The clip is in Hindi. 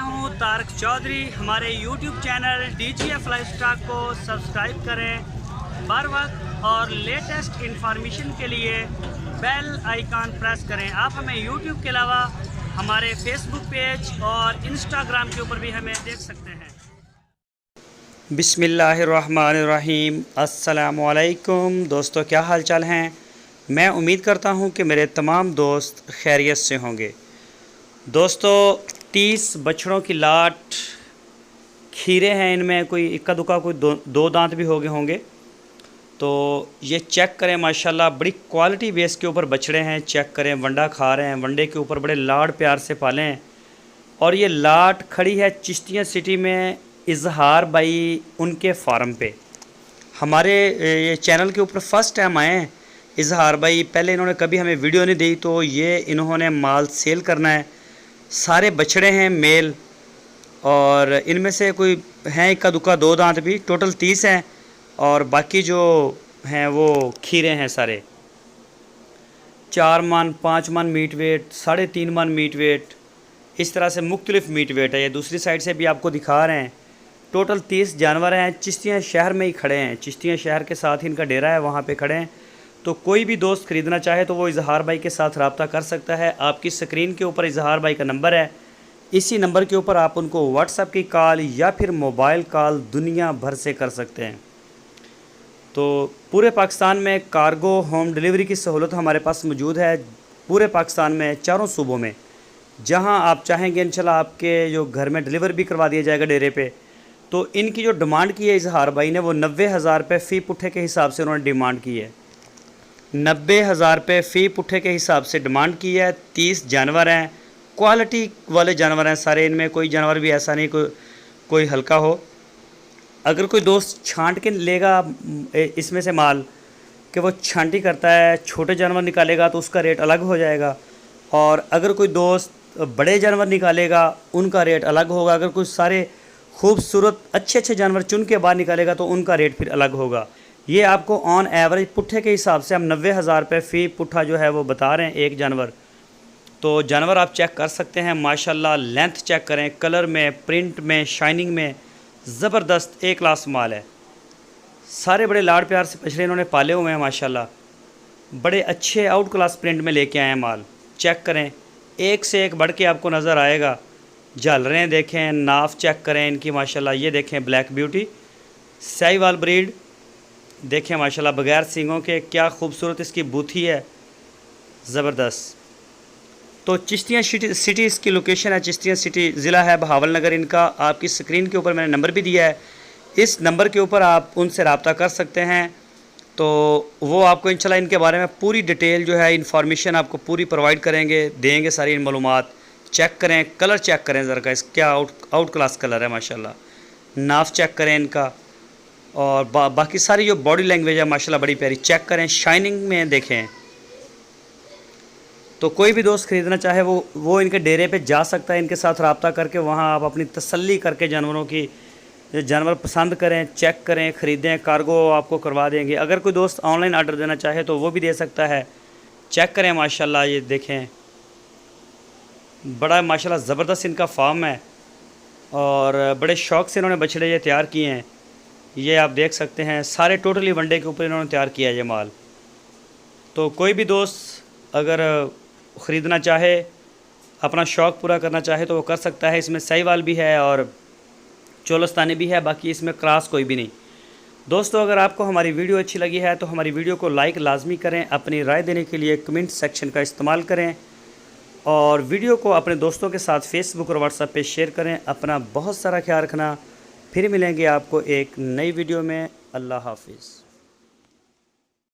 हूं तारक चौधरी। हमारे YouTube चैनल DGF लाइफस्टाइल को सब्सक्राइब करें बार वक्त और लेटेस्ट इंफॉर्मेशन के लिए बेल आइकॉन प्रेस करें। आप हमें YouTube के अलावा हमारे Facebook पेज और Instagram के ऊपर भी हमें देख सकते हैं। बिस्मिल्लाहिर्रहमानिर्रहीम। अस्सलामु अलैकुम दोस्तों, क्या हाल चाल हैं। मैं उम्मीद करता हूं कि मेरे तमाम दोस्त खैरियत से होंगे। दोस्तों 30 बछड़ों की लाट, खीरे हैं इनमें, कोई इक्का दुक्का कोई दो दांत भी हो गए होंगे। तो ये चेक करें, माशाल्लाह बड़ी क्वालिटी बेस के ऊपर बछड़े हैं। चेक करें, वंडा खा रहे हैं, वंडे के ऊपर बड़े लाड प्यार से पाले हैं। और ये लाट खड़ी है चिश्तिया सिटी में इजहार भाई उनके फार्म पे। हमारे ये चैनल के ऊपर फर्स्ट टाइम आए हैं इजहार भाई। पहले इन्होंने कभी हमें वीडियो नहीं दी, तो ये इन्होंने माल सेल करना है। सारे बछड़े हैं मेल, और इनमें से कोई हैं इक्का दुक्का दो दांत भी, टोटल 30 हैं। और बाकी जो हैं वो खीरे हैं सारे। 4 मन 5 मन मीट वेट, 3.5 मन मीट वेट, इस तरह से मुख्तलिफ मीट वेट है। ये दूसरी साइड से भी आपको दिखा रहे हैं। टोटल 30 जानवर हैं। चिश्तिया शहर में ही खड़े हैं, चिश्तिया शहर के साथ ही इनका डेरा है, वहाँ पे खड़े हैं। तो कोई भी दोस्त ख़रीदना चाहे तो वो इजहार भाई के साथ रब्ता कर सकता है। आपकी स्क्रीन के ऊपर इजहार भाई का नंबर है, इसी नंबर के ऊपर आप उनको व्हाट्सएप की कॉल या फिर मोबाइल कॉल दुनिया भर से कर सकते हैं। तो पूरे पाकिस्तान में कार्गो होम डिलीवरी की सहूलत हमारे पास मौजूद है। पूरे पाकिस्तान में चारों सूबों में जहां आप चाहेंगे इंशाल्लाह आपके जो घर में डिलीवर भी करवा दिया जाएगा डेरे पे। तो इनकी जो डिमांड की है इजहार भाई ने, वो 90,000 रुपये फ़ी पुट्ठे के हिसाब से उन्होंने डिमांड की है। 90,000 रुपये फ़ी पुट्ठे के हिसाब से डिमांड की है। 30 जानवर हैं, क्वालिटी वाले जानवर हैं सारे। इनमें कोई जानवर भी ऐसा नहीं कोई हल्का हो। अगर कोई दोस्त छांट के लेगा इसमें से माल, कि वो छांटी करता है, छोटे जानवर निकालेगा तो उसका रेट अलग हो जाएगा। और अगर कोई दोस्त बड़े जानवर निकालेगा उनका रेट अलग होगा। अगर कोई सारे खूबसूरत अच्छे जानवर चुन के बाहर निकालेगा तो उनका रेट फिर अलग होगा। ये आपको ऑन एवरेज पुट्ठे के हिसाब से हम 90,000 रुपये फ़ी पुट्ठा जो है वो बता रहे हैं एक जानवर। तो जानवर आप चेक कर सकते हैं माशाल्लाह। लेंथ चेक करें, कलर में, प्रिंट में, शाइनिंग में ज़बरदस्त एक क्लास माल है। सारे बड़े लाड़ प्यार से बछड़े इन्होंने पाले हुए हैं माशाल्लाह। बड़े अच्छे आउट क्लास प्रिंट में लेके आए हैं माल। चेक करें, एक से एक बढ़ के आपको नज़र आएगा। झालरें देखें, नाफ चेक करें इनकी माशाल्लाह। ये देखें ब्लैक ब्यूटी साहिवाल ब्रीड, देखें माशाल्लाह बगैर सींगों के, क्या खूबसूरत इसकी बूथी है, ज़बरदस्त। तो चिश्तिया सिटी इसकी लोकेशन है। चिश्तिया सिटी ज़िला है बहावलनगर इनका। आपकी स्क्रीन के ऊपर मैंने नंबर भी दिया है, इस नंबर के ऊपर आप उनसे रब्ता कर सकते हैं। तो वो आपको इंशाल्लाह इनके बारे में पूरी डिटेल जो है इंफॉर्मेशन आपको पूरी प्रोवाइड करेंगे, देंगे सारी मालूमात। चेक करें, कलर चेक करें ज़रा का, इस क्या आउट क्लास कलर है माशाल्लाह। नाफ चेक करें इनका, और बाकी सारी जो बॉडी लैंग्वेज है माशाल्लाह बड़ी प्यारी। चेक करें, शाइनिंग में देखें। तो कोई भी दोस्त ख़रीदना चाहे वो इनके डेरे पे जा सकता है। इनके साथ रब्ता करके वहाँ आप अपनी तसल्ली करके जानवरों की जानवर पसंद करें, चेक करें, ख़रीदें। कार्गो आपको करवा देंगे। अगर कोई दोस्त ऑनलाइन आर्डर देना चाहे तो वो भी दे सकता है। चेक करें माशाल्लाह, ये देखें बड़ा माशाल्लाह ज़बरदस्त इनका फार्म है। और बड़े शौक़ से इन्होंने बछड़े ये तैयार किए हैं। ये आप देख सकते हैं, सारे टोटली वनडे के ऊपर इन्होंने तैयार किया है ये माल। तो कोई भी दोस्त अगर ख़रीदना चाहे, अपना शौक़ पूरा करना चाहे तो वो कर सकता है। इसमें साहिवाल भी है और चोलस्तानी भी है, बाकी इसमें क्रॉस कोई भी नहीं। दोस्तों अगर आपको हमारी वीडियो अच्छी लगी है तो हमारी वीडियो को लाइक लाजमी करें। अपनी राय देने के लिए कमेंट सेक्शन का इस्तेमाल करें, और वीडियो को अपने दोस्तों के साथ फेसबुक और व्हाट्सएप पे शेयर करें। अपना बहुत सारा ख्याल रखना। फिर मिलेंगे आपको एक नई वीडियो में। अल्लाह हाफिज़।